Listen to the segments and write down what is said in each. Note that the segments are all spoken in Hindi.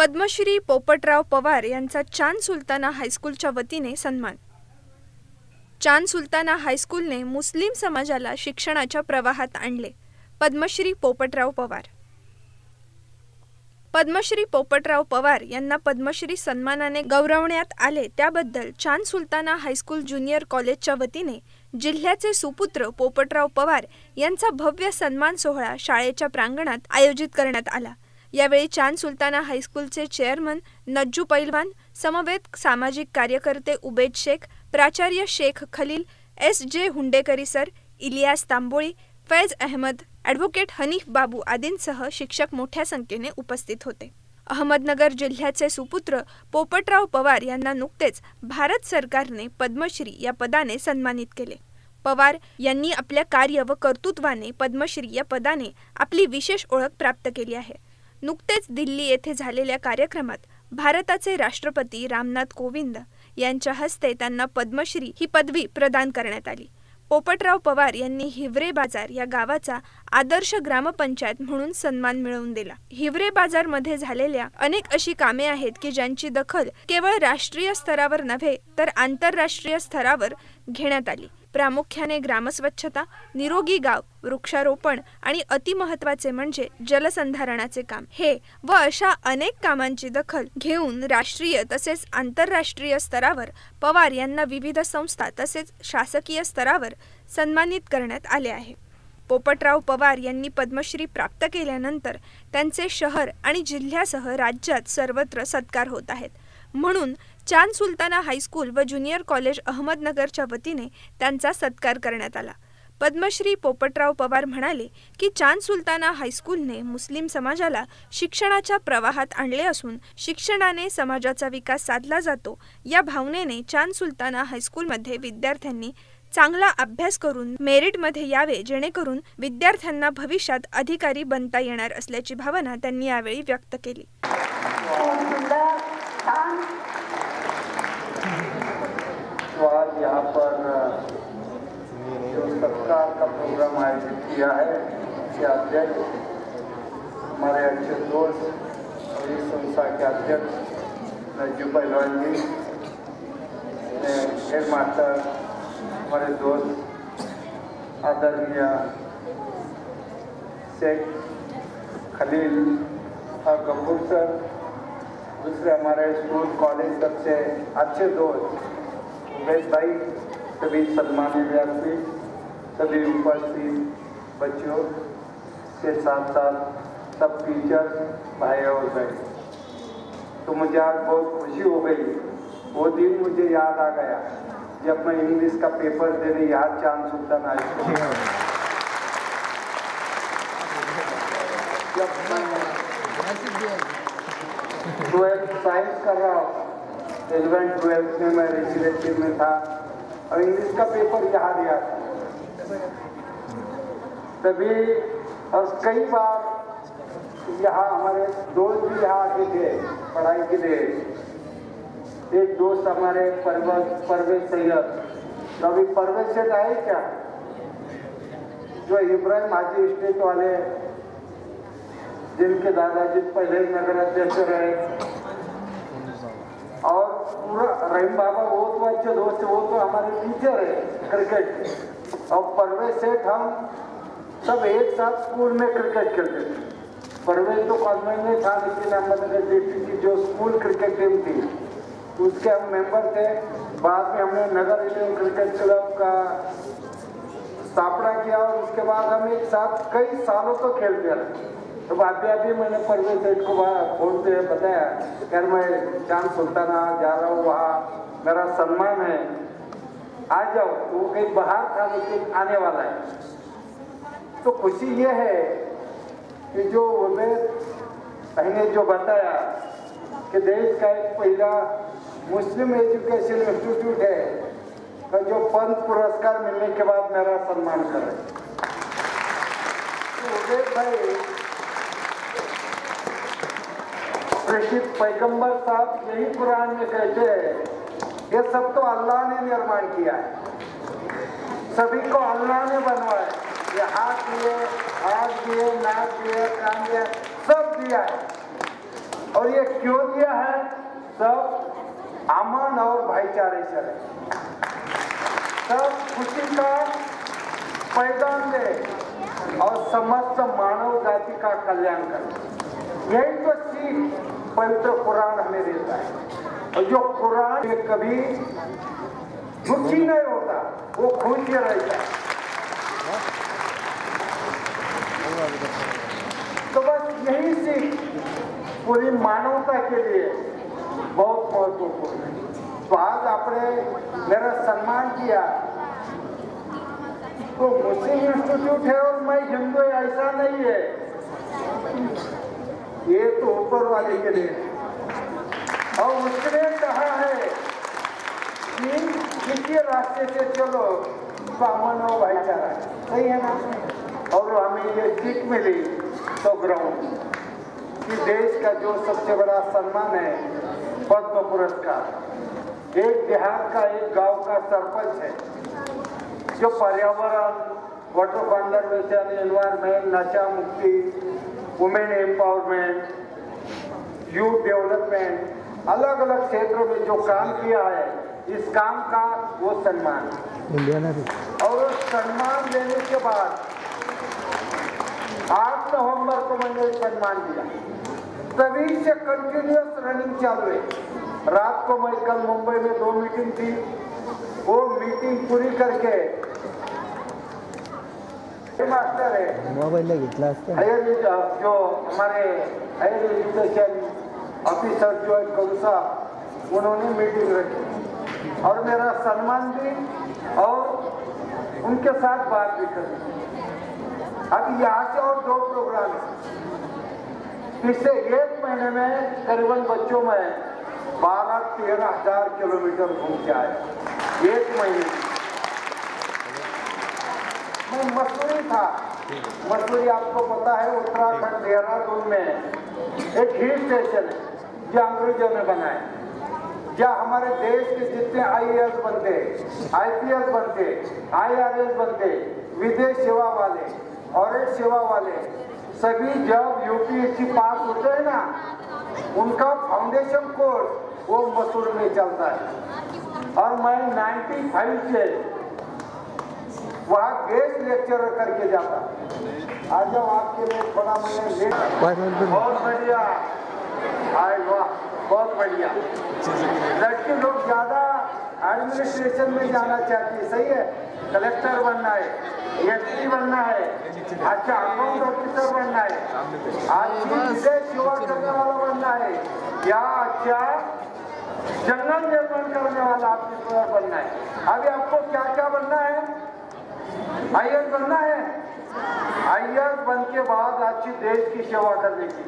पद्मश्री पोपटराव पवार यांचा चांद सुलताना हायस्कूलच्या वतीने सन्मान। चांद सुलताना हायस्कूलने मुस्लिम समाजाला शिक्षणाच्या प्रवाहात आणले। पद्मश्री पोपटराव पवार। पद्मश्री पोपटराव पवार यांना पद्मश्री सन्मानाने गौरवण्यात आले, त्याबद्दल चांद सुलताना हायस्कूल ज्युनियर कॉलेजच्या वतीने जिल्ह्याचे सुपुत्र पोपटराव पवार यांचा भव्य सन्मान सोहळा शाळेच्या प्रांगणात आयोजित करण्यात आला। यावेळी चांद सुलताना हायस्कूलचे चेअरमन नज्जू पैलवान, समवेत सामाजिक कार्यकर्ते उबेद शेख, प्राचार्य शेख खलील, S.J. हुंडेकरी सर, इलियास तांबोळी, फैज अहमद, ॲडव्होकेट हनीफ बाबू आदींसह शिक्षक मोठ्या संख्येने उपस्थित होते। अहमदनगर जिल्ह्याचे सुपुत्र पोपटराव पवार यांना नुकतेच भारत सरकारने पद्मश्री या पदाने सन्मानित केले। पवार यांनी आपल्या कार्य व कर्तृत्वाने पद्मश्री या पदाने आपली विशेष ओळख प्राप्त केली आहे। नुकतेच दिल्ली येथे झालेल्या कार्यक्रमात भारताचे राष्ट्रपती रामनाथ कोविंद यांच्या हस्ते त्यांना पद्मश्री ही पदवी प्रदान करण्यात आली। पोपटराव पवार यांनी हिवरे बाजार या गावाचा आदर्श ग्रामपंचायत म्हणून सन्मान मिळवून दिला। हिवरे बाजार मध्ये झालेल्या अनेक अशी कामे आहेत की ज्यांची दखल केवळ राष्ट्रीय स्तरावर नव्हे तर आंतरराष्ट्रीय स्तरावर घेण्यात आली। प्रामुख्याने ग्रामस्वच्छता, निरोगी गाव, वृक्षारोपण आणि अतिमहत्त्वाचे म्हणजे जलसंधारणाचे काम हे व अशा अनेक कामांची दखल घेऊन राष्ट्रीय तसेच आंतरराष्ट्रीय स्तरावर पवार यांना विविध संस्था तसेच शासकीय स्तरावर सन्मानित करण्यात आले आहे। पोपटराव पवार यांनी पद्मश्री प्राप्त केल्यानंतर त्यांचे शहर आणि जिल्ह्यासह राज्यात सर्वत्र सत्कार होत आहेत। म्हणून चांद सुलताना हायस्कूल व ज्युनियर कॉलेज अहमदनगरच्या वतीने त्यांचा सत्कार करण्यात आला। पद्मश्री पोपटराव पवार म्हणाले की चांद सुलताना हायस्कूलने मुस्लिम समाजाला शिक्षणाच्या प्रवाहात आणले असून शिक्षणाने समाजाचा विकास साधला जातो या भावनेने चांद सुलताना हायस्कूलमध्ये विद्यार्थ्यांनी चांगला अभ्यास करून मेरिटमध्ये यावे, जेणेकरून विद्यार्थ्यांना भविष्यात अधिकारी बनता येणार असल्याची भावना त्यांनी यावेळी व्यक्त केली। तो आज यहाँ पर जो सत्कार का प्रोग्राम आयोजित किया है, इसके अध्यक्ष हमारे अच्छे दोस्त और इस संस्था के अध्यक्ष नज्जू पैलवान जी, हेड मास्टर हमारे दोस्त आदरणीय शेख खलील और गफूर सर, दूसरे हमारे स्कूल कॉलेज सबसे अच्छे दोस्त उबेद भाई, सभी सम्मानित व्यक्ति, सभी उपस्थित बच्चों के साथ साथ सब टीचर्स भाई और बहन, तो मुझे आज बहुत खुशी हो गई। वो दिन मुझे याद आ गया जब मैं इंग्लिश का पेपर देने यहाँ चांद सुल्ताना हाईस्कूल, जब मैं 12th साइंस कर रहा हूँ, 11th 12th में मैं रेजिडेंशियल में था और इंग्लिश का पेपर यहाँ दिया था। तभी और कई बार यहाँ हमारे दोस्त भी यहाँ आके थे पढ़ाई के लिए। एक दोस्त हमारे परवेज सैयद, तो अभी परवेज सेठ आए क्या, जो इब्राहिम हाजी स्टेट वाले जिनके दादाजी पहले नगर अध्यक्ष रहे, और पूरा रहीम बाबा वो तो अच्छे दोस्त, वो तो हमारे टीचर है क्रिकेट। और परवेज सेठ हम सब एक साथ स्कूल में क्रिकेट खेलते थे। परवेज तो कॉन्वेंट में था, लेकिन अहमदनगर डिस्ट्रिक्ट की जो स्कूल क्रिकेट टीम थी उसके हम मेंबर थे। बाद में हमने नगर इलेवन क्रिकेट क्लब का स्थापना किया और उसके बाद हम एक साथ कई सालों तो खेलते रहे। तो अभी मैंने परवेज सेठ को फोन पे बताया यार मैं चांद सुल्ताना जा रहा हूँ, वहाँ मेरा सम्मान है, आ जाओ। वो कहीं बाहर था लेकिन आने वाला है। तो खुशी ये है कि जो मैंने जो बताया कि देश का एक पहला मुस्लिम एजुकेशन इंस्टीट्यूट है का जो पंत पुरस्कार मिलने के बाद मेरा सम्मान कर रहे। तो उबेद भाई, रशीद पैगंबर साहब यही कुरान में कहते हैं, ये सब तो अल्लाह ने निर्माण किया है, सभी को अल्लाह ने बनवाया। ये हाथ दिए, नाक दिए, कान दिए, सब दिया है। और ये क्यों दिया है? सब अमन और भाईचारे से रहे, सब खुशी का पैगाम दे और समस्त मानव जाति का कल्याण करे। यही तो सीख पवित्र कुरान हमें देता है। और जो कुरान में कभी दुखी नहीं होता, वो खुश रहता है। तो बस यही सीख पूरी मानवता के लिए बहुत महत्वपूर्ण है। तो आज आपने मेरा सम्मान किया, तो मुस्लिम इंस्टीट्यूट है और मैं हिंदू, ऐसा नहीं है, ये तो ऊपर वाले के लिए। और उसने कहा है कि किसी रास्ते से चलो तो अमन और भाईचारा, सही है ना? और हमें ये सीख मिली तो ग्राउंड कि देश का जो सबसे बड़ा सम्मान है पद्म पुरस्कार, एक बिहार का एक गांव का सरपंच है जो पर्यावरण, वाटर कंजर्वेशन, एनवायरमेंट, नशा मुक्ति, वुमेन एम्पावरमेंट, यूथ डेवलपमेंट, अलग अलग क्षेत्रों में जो काम किया है, इस काम का वो सम्मान। और सम्मान लेने के बाद 8 नवंबर को मैंने सम्मान दिया। तभी से कंटिन्यूअस रनिंग चालू है। रात को मैं कल मुंबई में 2 मीटिंग थी, वो मीटिंग पूरी करके मास्टर है मोबाइल घेतला जो हमारे हायर एजुकेशन ऑफिसर जो है कौसा, उन्होंने मीटिंग रखी और मेरा सम्मान दी और उनके साथ बात भी करी। अब यहाँ से और 2 प्रोग्राम है। पिछले 1 महीने में करीबन बच्चों में 12-13 हजार किलोमीटर घूम के आए। 1 महीने मैं मसूरी था। मसूरी आपको पता है उत्तराखंड देहरादून में एक हिल स्टेशन है जो अंग्रेजों ने बनाया, जहाँ हमारे देश के जितने IAS बनते, IPS बनते, IRS बनते, विदेश सेवा वाले, ऑडिट सेवा वाले सभी जब UPSC पास होते हैं ना, उनका फाउंडेशन कोर्स वो मसूरी में चलता है। और मैं 95 से वहाँ गेस्ट लेक्चरर करके जाता। आज जब आपके लिए थोड़ा मैंने लेट, बहुत बढ़िया, आए वाह, बहुत बढ़िया। लड़के लोग ज्यादा एडमिनिस्ट्रेशन में जाना चाहती है, सही है, कलेक्टर बनना है, SP बनना है, अच्छा अकाउंट ऑफिसर बनना है, अच्छी विदेश सेवा करने वाला बनना है, या अच्छा जंगल निर्माण करने वाला ऑफिसर बनना है। अभी आपको क्या क्या बनना है? IAS बनना है। IAS बन के बाद अच्छी देश की सेवा करने की,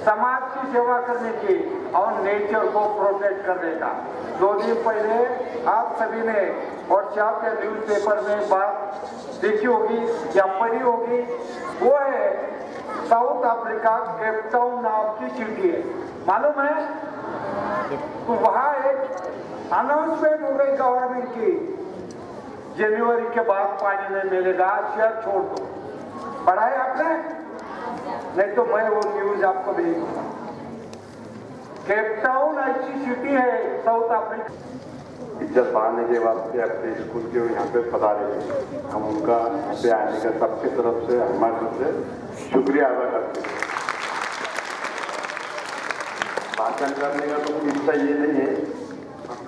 समाज की सेवा करने की और नेचर को प्रोटेक्ट करने का। 2 दिन पहले आप सभी ने व्हाट्सएप या न्यूज़पेपर में बात देखी होगी या पढ़ी होगी, वो है साउथ अफ्रीका केप टाउन नाम की सिटी है, मालूम है? तो वहाँ एक अनाउंसमेंट हो गई गवर्नमेंट की, जनवरी के बाद पानी नहीं मिलेगा, शहर छोड़ दो। पढ़ा है आपने? नहीं तो मैं वो न्यूज आपको भेज दूंगा। केप टाउन अच्छी सिटी है साउथ अफ्रीका। इज्जत बढ़ाने के वास्ते अपने स्कूल के यहाँ पे पधारे, हम उनका यहाँ पे आने का सबकी तरफ से, हमारी तरफ से शुक्रिया अदा करते हैं। भाषण करने का तो किस्सा ये नहीं है,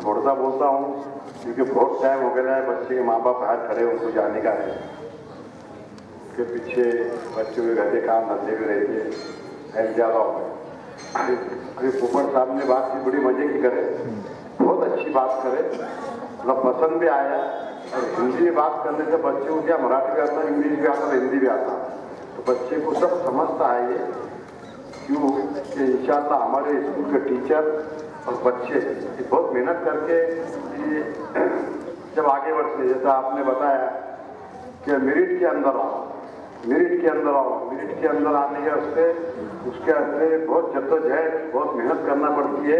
थोड़ा सा बोलता हूँ क्योंकि बहुत टाइम हो गया है। बच्चे के माँ बाप बाहर खड़े, उनको जाने का है, उसके पीछे बच्चों के घर के काम धंधे में रहते हैं, ज़्यादा हो गए। अभी पोपट साहब ने बात की, बड़ी मजे की करे, बहुत अच्छी बात करे, मतलब पसंद भी आया। और हिंदी में बात करने से बच्चे को क्या मराठी भी आता, इंग्लिश भी आता, हिंदी भी आता, तो बच्चे को सब समझता है। ये क्यों कि इंशाल्लाह हमारे स्कूल के टीचर और बच्चे बहुत मेहनत करके ये जब आगे बढ़ते, जैसा आपने बताया कि मेरिट के अंदर आओ, मेरिट के अंदर आओ, मेरिट के अंदर आने के वास्ते उसके वास्ते बहुत जद्दोजहद, बहुत मेहनत करना पड़ती है।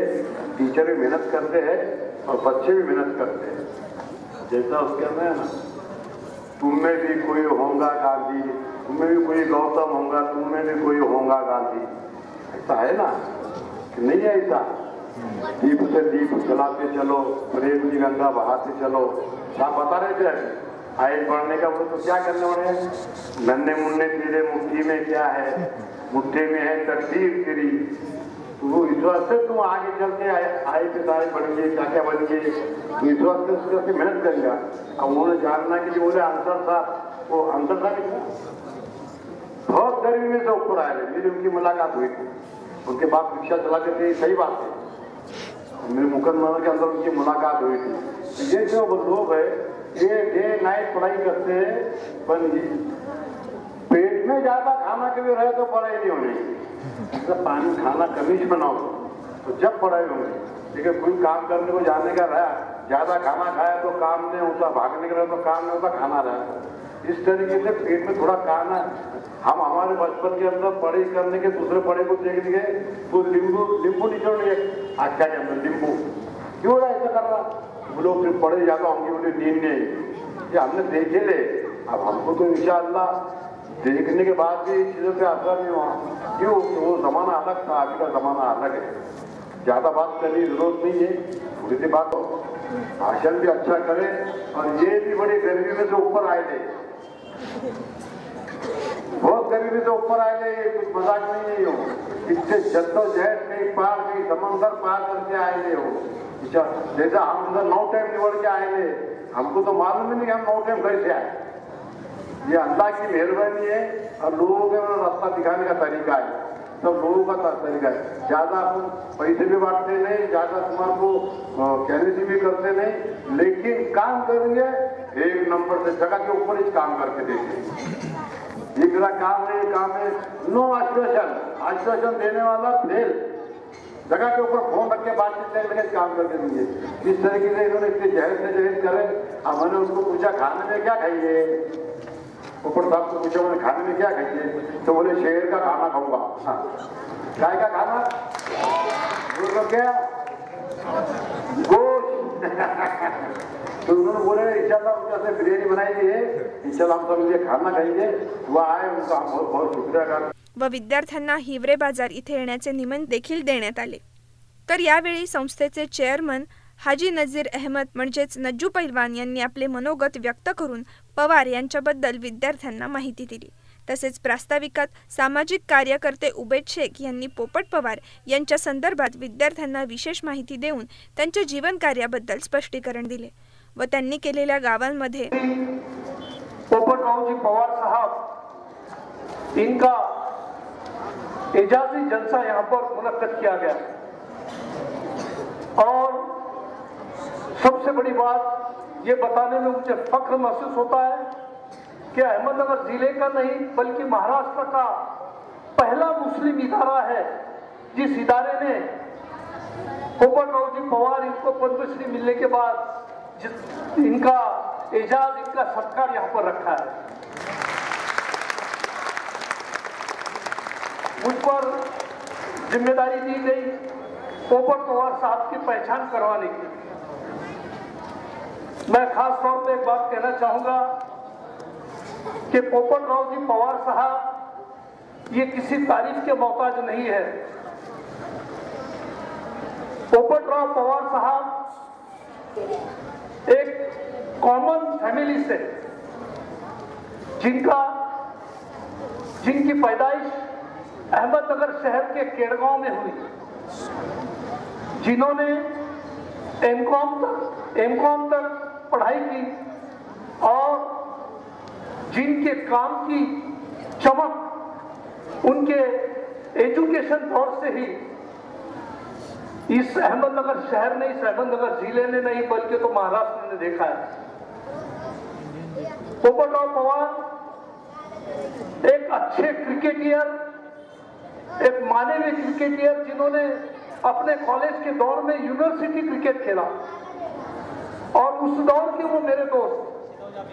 टीचर भी मेहनत करते हैं और बच्चे भी मेहनत करते हैं। जैसा उसके अंदर है ना, तुम में भी कोई होगा गांधी, तुम में भी कोई गौतम होगा, तुम में भी कोई होगा गांधी, ऐसा है ना कि नहीं है ऐसा। दीप से दीप जलाते चलो, प्रेम की गंगा बहाते चलो। आप बता रहे थे आयत बढ़ने का, वो तो क्या करने वाले हैं? नन्हे मुन्ने तेरे मुट्ठी में क्या है, मुट्ठी में है तकदीर तेरी। वो विश्वास से तुम आगे चल के आए पिताए बनेंगे, क्या क्या बनेंगे, विश्वास से उसके मेहनत करेंगे। अब उन्होंने जानना कि जो बोले आंसर था, वो आंसर था कितना। बहुत गर्मी में से ऊपर आए, मेरी उनकी मुलाकात हुई थी। उनके बाप रिक्शा चलाते थे, सही बात है, मेरे मुकदमा के अंदर उनकी मुलाकात हुई थी। ये जो लोग है ये डे नाइट पढ़ाई करते हैं, पर पेट में ज्यादा खाना कभी रहे तो पढ़ाई नहीं होनी। जब पानी खाना कमी से बनाओ तो जब पढ़ाई होगी। लेकिन कोई काम करने को जाने का रहा, ज्यादा खाना खाया तो काम नहीं होता, भागने का रहा तो काम नहीं होता, खाना रहा। इस तरीके से पेट में थोड़ा खाना। हम हमारे बचपन के अंदर पढ़ाई करने के दूसरे पढ़े को देखने गए तो नींबू निचोड़ लिए आख्या के अंदर नींबू क्यों ऐसा कर रहा। वो लोग फिर पढ़े जाता होंगे, उन्हें नींद नहीं। ये हमने देखे ले। अब हमको तो इंशाअल्लाह देखने के बाद भी चीजों पे असर नहीं हुआ। क्यों? तो वो जमाना अलग था, अभी का जमाना अलग है। ज्यादा बात करने की जरूरत नहीं है, थोड़ी सी बात हो, भाषण भी अच्छा करे। और ये भी बड़ी गर्मी में से ऊपर आए थे, बहुत गर्मी से ऊपर आए थे, कुछ मजाक नहीं है। हो इससे जद्दोजहद कहीं पार, कहीं समंदर पार करके आए थे हो। जैसा हम 9 टाइम निकल के आए थे, हमको तो मालूम ही नहीं कि हम 9 टाइम कैसे आए। ये अल्लाह की मेहरबानी है और लोगों के रास्ता दिखाने का तरीका है, सब लोगों का तरीका है। ज्यादा अपन पैसे भी बांटते नहीं, ज्यादा तुम्हारे को कहने से भी करते नहीं, लेकिन काम करेंगे एक नंबर से जगह के ऊपर ही काम करके देंगे। ये मेरा काम है, नो आश्वासन देने वाला फेल। जगह के ऊपर फोन रख के बातचीत करके काम करके देंगे। इस तरीके से इन्होंने इतने जहर से जहर करे। अब मैंने उनको पूछा खाने में क्या खाइए, ऊपर साहब को पूछा मैंने खाने में क्या खाइए, तो बोले शेर का खाना खाऊंगा। गाय का खाना, क्या गोश्त। तो उन्होंने बोले इंशाल्लाह उनके से बिरयानी बनाई है, इंशाल्लाह हम सब लिए खाना खाएंगे। वो आए, उनका हम बहुत बहुत शुक्रिया करते। व विद्यार्थ्यांना हिवरे बाजार इथे येण्याचे निमंत्रण देखील देण्यात आले। तर यावेळी संस्थेचे चेअरमन हाजी नजीर अहमद म्हणजेच नज्जू पैलवान यांनी आपले मनोगत व्यक्त करून पवार यांच्याबद्दल विद्यार्थ्यांना माहिती दिली। तसेच प्रास्ताविकात सामाजिक कार्यकर्ते उबेद शेख यांनी पोपट पवार यांच्या संदर्भात विद्यार्थ्यांना विशेष माहिती देऊन त्यांच्या जीवन कार्याबद्दल स्पष्टीकरण दिले व त्यांनी केलेल्या गावांमध्ये पोपटरावजी पवार साहब इनका एजाजी जलसा यहाँ पर मुनक्कद किया गया। और सबसे बड़ी बात ये बताने में मुझे फख्र महसूस होता है कि अहमदनगर जिले का नहीं बल्कि महाराष्ट्र का पहला मुस्लिम इदारा है जिस इदारे ने पोपटरावजी पवार इनको पद्मश्री मिलने के बाद इनका एजाज, इनका सत्कार यहाँ पर रखा है। मुझ पर जिम्मेदारी दी गई पोपट पवार साहब की पहचान करवाने की। मैं खास तौर पे एक बात कहना चाहूंगा कि पोपटरावजी पवार साहब ये किसी तारीफ के मोहताज नहीं है। पोपटराव पवार साहब एक कॉमन फैमिली से जिनकी पैदाइश अहमदनगर शहर के केड़गांव में हुई, जिन्होंने एमकॉम तक पढ़ाई की और जिनके काम की चमक उनके एजुकेशन दौर से ही इस अहमदनगर शहर ने, इस अहमदनगर जिले ने नहीं बल्कि तो महाराष्ट्र ने देखा है। पोपटराव पवार एक अच्छे क्रिकेटियर, एक माने हुए क्रिकेटियर जिन्होंने अपने कॉलेज के दौर में यूनिवर्सिटी क्रिकेट खेला और उस दौर के वो मेरे दोस्त,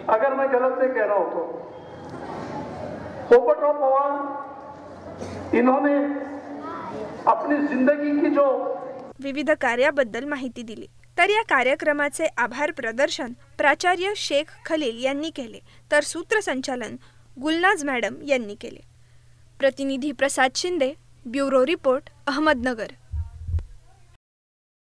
अगर मैं गलत नहीं कह रहा हूं तो पोपटराव पवार इन्होंने अपनी जिंदगी की जो विविध कार्याबद्दल माहिती दिली। तर या कार्यक्रमाचे आभार प्रदर्शन प्राचार्य शेख खलील यांनी केले, तर सूत्रसंचालन गुलनाज मॅडम यांनी केले। प्रतिनिधी प्रसाद शिंदे, ब्युरो रिपोर्ट, अहमदनगर।